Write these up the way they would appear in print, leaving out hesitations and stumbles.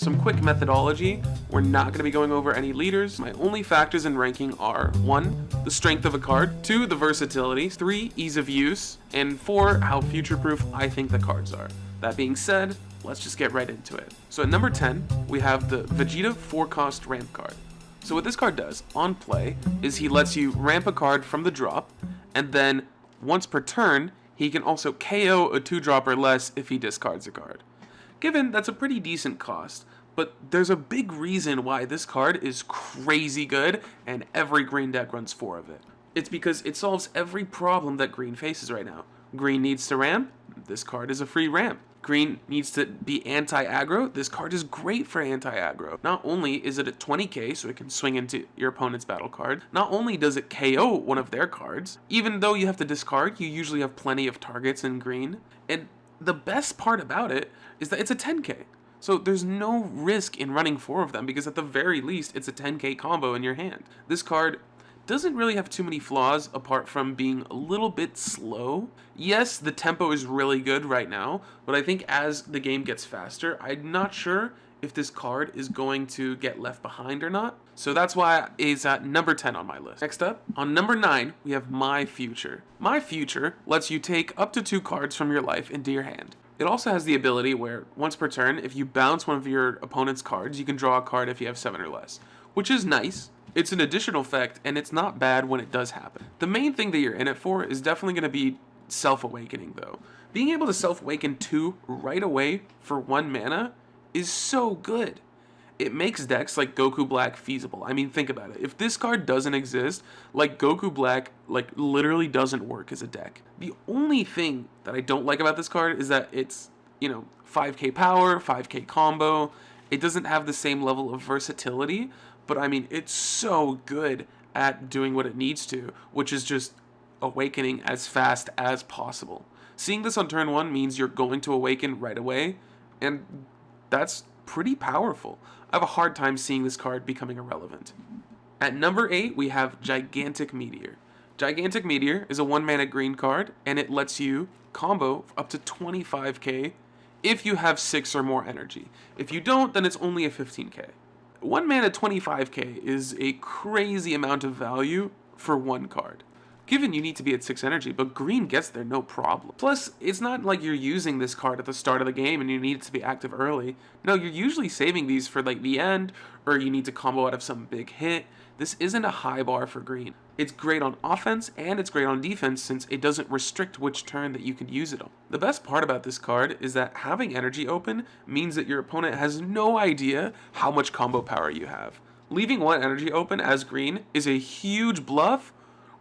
Some quick methodology, we're not going to be going over any leaders. My only factors in ranking are 1. The strength of a card, 2. The versatility, 3. Ease of use, and 4. How future-proof I think the cards are. That being said, let's just get right into it. So at number 10, we have the Vegeta 4-cost ramp card. So what this card does, on play, is he lets you ramp a card from the drop, and then once per turn, he can also KO a 2-drop or less if he discards a card. Given that's a pretty decent cost, but there's a big reason why this card is crazy good and every green deck runs 4 of it. It's because it solves every problem that green faces right now. Green needs to ramp, this card is a free ramp. Green needs to be anti-aggro, this card is great for anti-aggro. Not only is it at 20k, so it can swing into your opponent's battle card, not only does it KO one of their cards, even though you have to discard, you usually have plenty of targets in green, and the best part about it is that it's a 10k. So there's no risk in running 4 of them because at the very least it's a 10k combo in your hand. This card doesn't really have too many flaws apart from being a little bit slow. Yes, the tempo is really good right now, but I think as the game gets faster, I'm not sure if this card is going to get left behind or not. So that's why it's at number 10 on my list. Next up, on number 9, we have My Future. My Future lets you take up to 2 cards from your life into your hand. It also has the ability where, once per turn, if you bounce one of your opponent's cards, you can draw a card if you have 7 or less, which is nice. It's an additional effect, and it's not bad when it does happen. The main thing that you're in it for is definitely going to be self-awakening, though. Being able to self-awaken 2 right away for 1 mana is so good. It makes decks like Goku Black feasible. I mean, think about it. If this card doesn't exist, like Goku Black, literally doesn't work as a deck. The only thing that I don't like about this card is that it's, 5k power, 5k combo. It doesn't have the same level of versatility, but I mean, it's so good at doing what it needs to, which is just awakening as fast as possible. Seeing this on turn 1 means you're going to awaken right away, and that's pretty powerful. I have a hard time seeing this card becoming irrelevant. At number 8, we have Gigantic Meteor. Gigantic Meteor is a 1-mana green card, and it lets you combo up to 25k if you have 6 or more energy. If you don't, then it's only a 15k. 1 mana 25k is a crazy amount of value for 1 card. Given you need to be at 6 energy, but green gets there no problem. Plus, it's not like you're using this card at the start of the game and you need it to be active early. No, you're usually saving these for the end, or you need to combo out of some big hit. This isn't a high bar for green. It's great on offense and it's great on defense since it doesn't restrict which turn that you can use it on. The best part about this card is that having energy open means that your opponent has no idea how much combo power you have. Leaving 1 energy open as green is a huge bluff,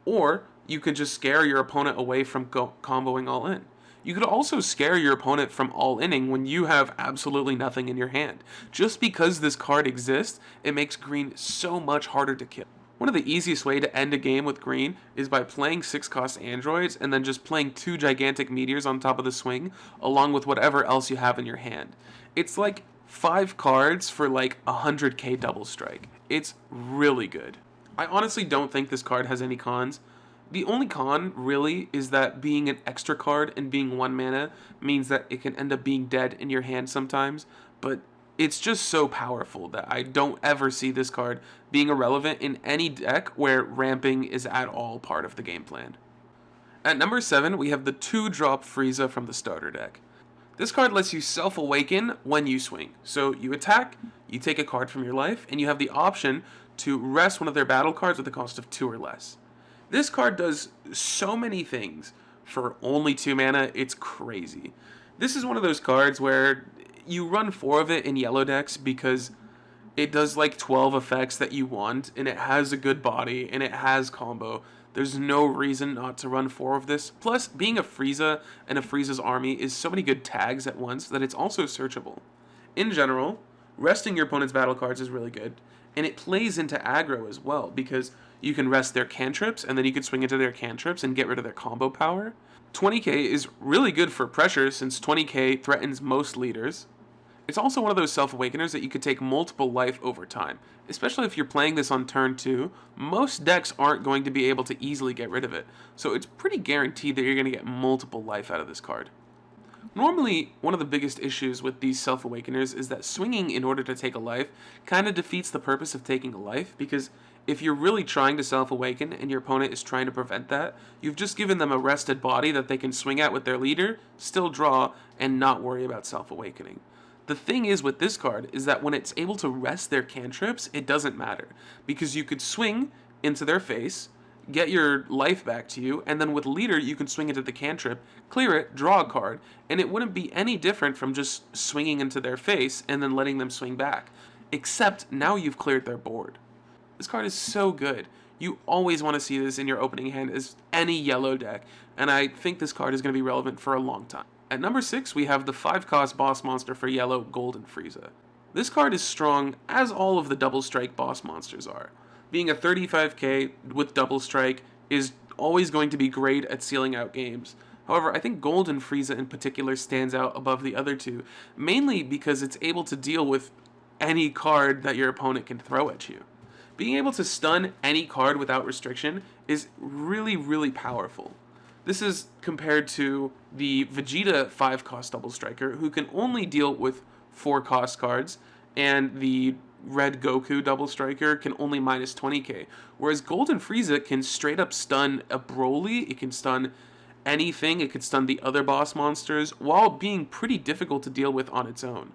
or you can just scare your opponent away from comboing all in. You could also scare your opponent from all-inning when you have absolutely nothing in your hand. Just because this card exists, it makes green so much harder to kill. One of the easiest way to end a game with green is by playing 6-cost androids and then just playing 2 gigantic meteors on top of the swing, along with whatever else you have in your hand. It's like 5 cards for 100k double strike. It's really good. I honestly don't think this card has any cons. The only con, really, is that being an extra card and being 1 mana means that it can end up being dead in your hand sometimes, but it's just so powerful that I don't ever see this card being irrelevant in any deck where ramping is at all part of the game plan. At number 7, we have the 2-drop Frieza from the starter deck. This card lets you self-awaken when you swing. So you attack, you take a card from your life, and you have the option to rest one of their battle cards with a cost of 2 or less. This card does so many things for only 2 mana, it's crazy. This is one of those cards where you run 4 of it in yellow decks because it does 12 effects that you want, and it has a good body, and it has combo. There's no reason not to run 4 of this. Plus, being a Frieza and a Frieza's army is so many good tags at once that it's also searchable. In general, resting your opponent's battle cards is really good, and it plays into aggro as well because you can rest their cantrips, and then you can swing into their cantrips and get rid of their combo power. 20k is really good for pressure since 20k threatens most leaders. It's also one of those self-awakeners that you could take multiple life over time. Especially if you're playing this on turn 2, most decks aren't going to be able to easily get rid of it. So it's pretty guaranteed that you're going to get multiple life out of this card. Normally, one of the biggest issues with these self-awakeners is that swinging in order to take a life kind of defeats the purpose of taking a life, because if you're really trying to self-awaken and your opponent is trying to prevent that, you've just given them a rested body that they can swing at with their leader, still draw, and not worry about self-awakening. The thing is with this card is that when it's able to rest their cantrips, it doesn't matter, because you could swing into their face, get your life back to you, and then with leader you can swing into the cantrip, clear it, draw a card, and it wouldn't be any different from just swinging into their face and then letting them swing back, except now you've cleared their board. This card is so good. You always want to see this in your opening hand as any yellow deck, and I think this card is going to be relevant for a long time. At number 6, we have the 5-cost boss monster for yellow, Golden Frieza. This card is strong, as all of the double strike boss monsters are. Being a 35k with double strike is always going to be great at sealing out games. However, I think Golden Frieza in particular stands out above the other two, mainly because it's able to deal with any card that your opponent can throw at you. Being able to stun any card without restriction is really, really powerful. This is compared to the Vegeta 5-cost double striker, who can only deal with 4-cost cards, and the Red Goku double striker can only minus 20k, whereas Golden Frieza can straight up stun a Broly, it can stun anything, it can stun the other boss monsters, while being pretty difficult to deal with on its own.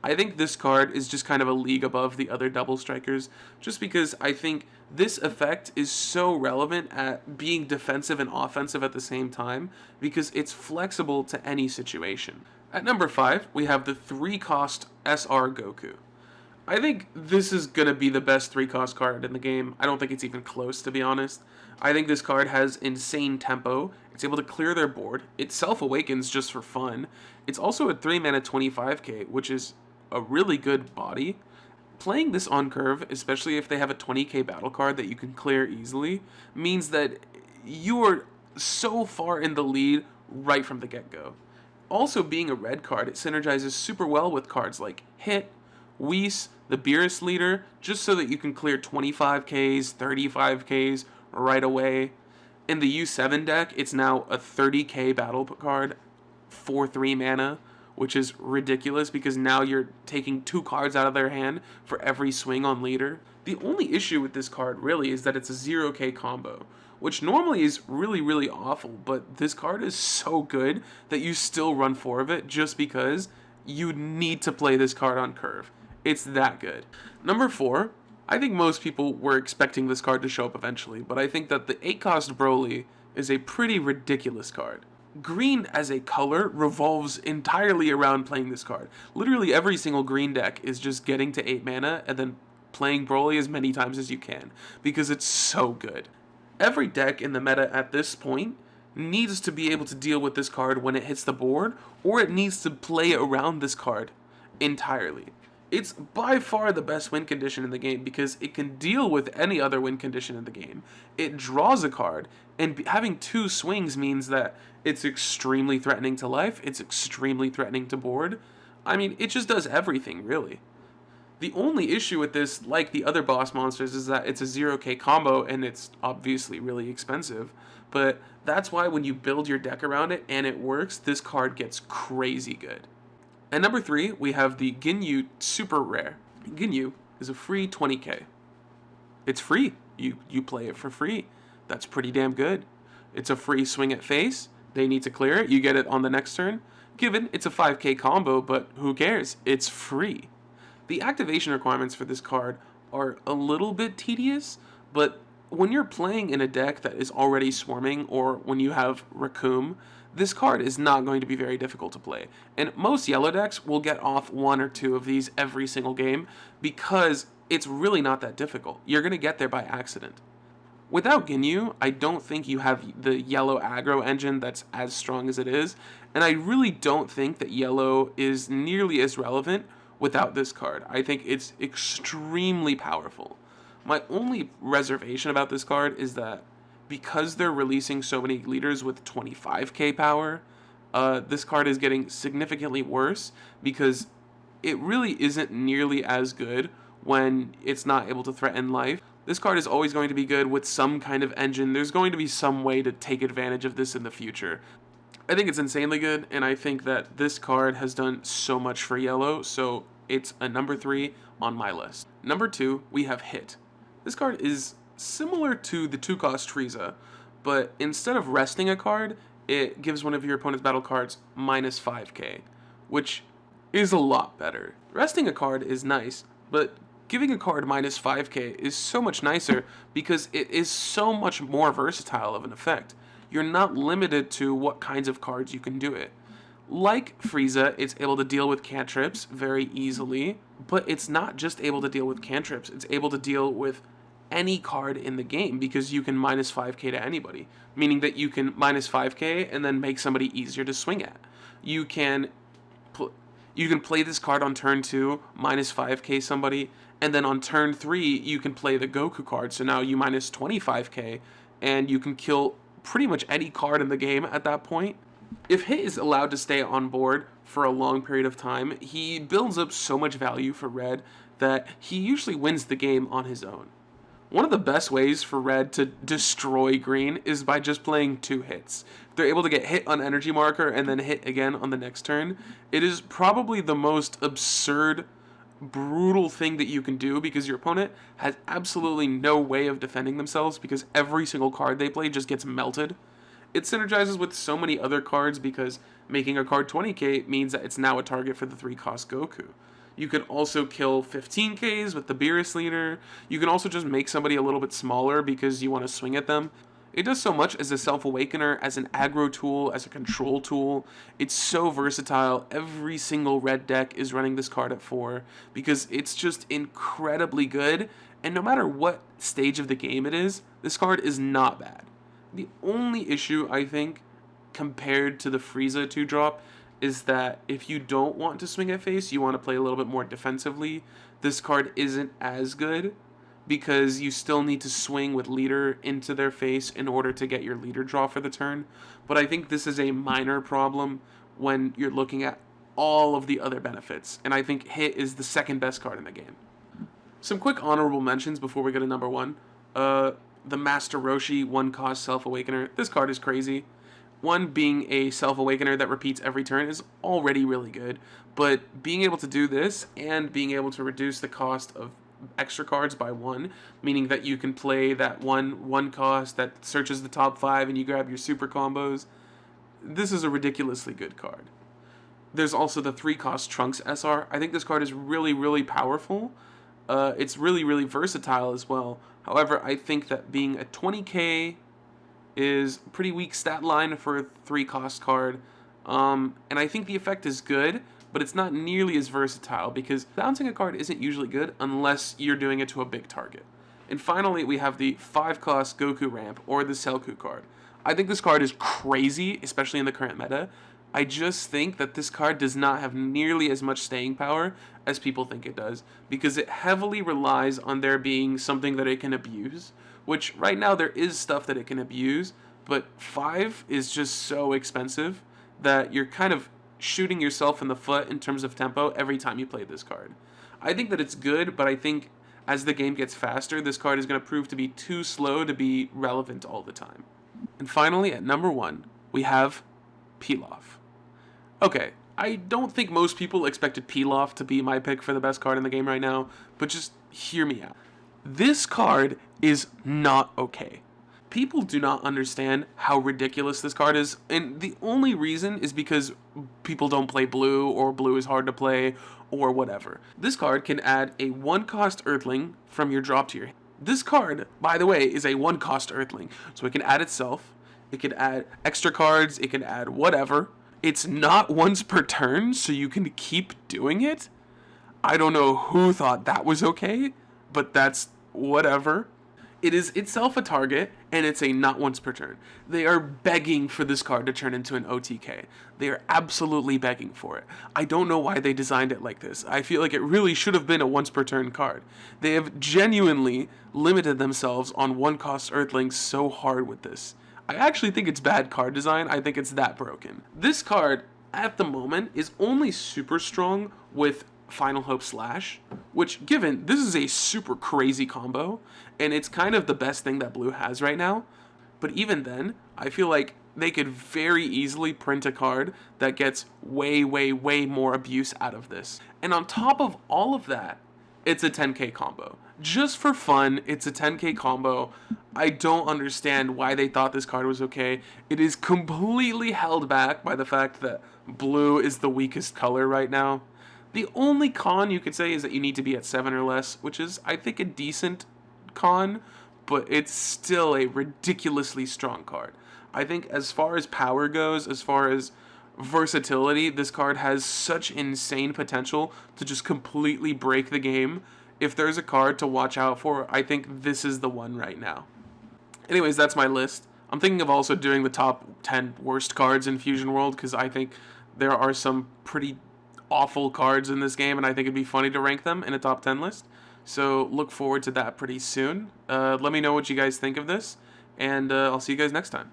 I think this card is just kind of a league above the other double strikers, just because I think this effect is so relevant at being defensive and offensive at the same time, because it's flexible to any situation. At number 5, we have the 3-cost SR Goku. I think this is going to be the best 3-cost card in the game. I don't think it's even close, to be honest. I think this card has insane tempo. It's able to clear their board. It self-awakens just for fun. It's also a 3-mana 25k, which is a really good body. Playing this on curve, especially if they have a 20k battle card that you can clear easily, means that you are so far in the lead right from the get-go. Also, being a red card, it synergizes super well with cards like Hit, Whis, the Beerus leader, just so that you can clear 25ks, 35ks right away. In the U7 deck, it's now a 30k battle card for 3 mana, which is ridiculous because now you're taking 2 cards out of their hand for every swing on leader. The only issue with this card really is that it's a 0k combo, which normally is really, really awful, but this card is so good that you still run 4 of it just because you need to play this card on curve. It's that good. Number 4, I think most people were expecting this card to show up eventually, but I think that the 8-cost Broly is a pretty ridiculous card. Green as a color revolves entirely around playing this card. Literally every single green deck is just getting to 8 mana and then playing Broly as many times as you can, because it's so good. Every deck in the meta at this point needs to be able to deal with this card when it hits the board, or it needs to play around this card entirely. It's by far the best win condition in the game because it can deal with any other win condition in the game. It draws a card, and having 2 swings means that it's extremely threatening to life, it's extremely threatening to board. I mean, it just does everything, really. The only issue with this, like the other boss monsters, is that it's a 0k combo and it's obviously really expensive. But that's why when you build your deck around it and it works, this card gets crazy good. At number 3, we have the Ginyu Super Rare. Ginyu is a free 20k. It's free. You play it for free. That's pretty damn good. It's a free swing at face. They need to clear it. You get it on the next turn. Given it's a 5k combo, but who cares? It's free. The activation requirements for this card are a little bit tedious, but when you're playing in a deck that is already swarming, or when you have Raccoon, this card is not going to be very difficult to play. And most yellow decks will get off 1 or 2 of these every single game because it's really not that difficult. You're going to get there by accident. Without Ginyu, I don't think you have the yellow aggro engine that's as strong as it is, and I really don't think that yellow is nearly as relevant without this card. I think it's extremely powerful. My only reservation about this card is that because they're releasing so many leaders with 25k power, this card is getting significantly worse because it really isn't nearly as good when it's not able to threaten life. This card is always going to be good with some kind of engine. There's going to be some way to take advantage of this in the future. I think it's insanely good, and I think that this card has done so much for yellow, so it's a number 3 on my list. Number 2, we have Hit. This card is similar to the 2-cost Frieza, but instead of resting a card, it gives one of your opponent's battle cards minus 5k, which is a lot better. Resting a card is nice, but giving a card minus 5k is so much nicer because it is so much more versatile of an effect. You're not limited to what kinds of cards you can do it. Like Frieza, it's able to deal with cantrips very easily, but it's not just able to deal with cantrips, it's able to deal with any card in the game because you can minus 5k to anybody, meaning that you can minus 5k and then make somebody easier to swing at. You can play this card on turn 2, minus 5k somebody, and then on turn 3 you can play the Goku card, so now you minus 25k, and you can kill pretty much any card in the game at that point. If Hit is allowed to stay on board for a long period of time, he builds up so much value for Red that he usually wins the game on his own. One of the best ways for Red to destroy Green is by just playing 2 hits. If they're able to get hit on Energy Marker and then hit again on the next turn, it is probably the most absurd, brutal thing that you can do because your opponent has absolutely no way of defending themselves because every single card they play just gets melted. It synergizes with so many other cards because making a card 20k means that it's now a target for the 3-cost Goku. You can also kill 15ks with the Beerus leader. You can also just make somebody a little bit smaller because you want to swing at them. It does so much as a Self-Awakener, as an aggro tool, as a control tool. It's so versatile. Every single Red deck is running this card at 4 because it's just incredibly good. And no matter what stage of the game it is, this card is not bad. The only issue, I think, compared to the Frieza 2-drop, is that if you don't want to swing at face, you want to play a little bit more defensively, this card isn't as good because you still need to swing with leader into their face in order to get your leader draw for the turn. But I think this is a minor problem when you're looking at all of the other benefits, and I think Hit is the second best card in the game. Some quick honorable mentions before we go to number 1. The Master Roshi 1-cost Self-Awakener. This card is crazy. One, being a Self-Awakener that repeats every turn is already really good, but being able to do this and being able to reduce the cost of extra cards by 1, meaning that you can play that one cost that searches the top 5 and you grab your super combos, this is a ridiculously good card. There's also the 3-cost Trunks SR. I think this card is really, really powerful. It's really, really versatile as well. However, I think that being a 20k is a pretty weak stat line for a 3-cost card, and I think the effect is good, but it's not nearly as versatile because bouncing a card isn't usually good unless you're doing it to a big target. And finally, we have the 5-cost Goku ramp, or the Selku card. I think this card is crazy, especially in the current meta. I just think that this card does not have nearly as much staying power as people think it does, because it heavily relies on there being something that it can abuse, which right now there is stuff that it can abuse, but 5 is just so expensive that you're kind of shooting yourself in the foot in terms of tempo every time you play this card. I think that it's good, but I think as the game gets faster, this card is going to prove to be too slow to be relevant all the time. And finally, at number 1, we have Pilaf. Okay, I don't think most people expected Pilaf to be my pick for the best card in the game right now, but just hear me out. This card is not okay. People do not understand how ridiculous this card is, and the only reason is because people don't play blue, or blue is hard to play, or whatever. This card can add a 1-cost Earthling from your drop tier. This card, by the way, is a 1-cost Earthling, so it can add itself, it can add extra cards, it can add whatever. It's not once per turn, so you can keep doing it. I don't know who thought that was okay, but that's whatever. It is itself a target, and it's a not once per turn. They are begging for this card to turn into an OTK. They are absolutely begging for it. I don't know why they designed it like this. I feel like it really should have been a once per turn card. They have genuinely limited themselves on 1-cost Earthlings so hard with this. I actually think it's bad card design. I think it's that broken. This card, at the moment, is only super strong with Final Hope Slash, which, given this is a super crazy combo, and it's kind of the best thing that blue has right now, but even then, I feel like they could very easily print a card that gets way, way, way more abuse out of this. And on top of all of that, it's a 10k combo. Just for fun, it's a 10k combo. I don't understand why they thought this card was okay. It is completely held back by the fact that blue is the weakest color right now. The only con you could say is that you need to be at 7 or less, which is, I think, a decent con, but it's still a ridiculously strong card. I think as far as power goes, as far as versatility, this card has such insane potential to just completely break the game. If there's a card to watch out for, I think this is the one right now. Anyways, that's my list. I'm thinking of also doing the top 10 worst cards in Fusion World, because I think there are some pretty awful cards in this game, and I think it'd be funny to rank them in a top 10 list. So look forward to that pretty soon. Let me know what you guys think of this, and I'll see you guys next time.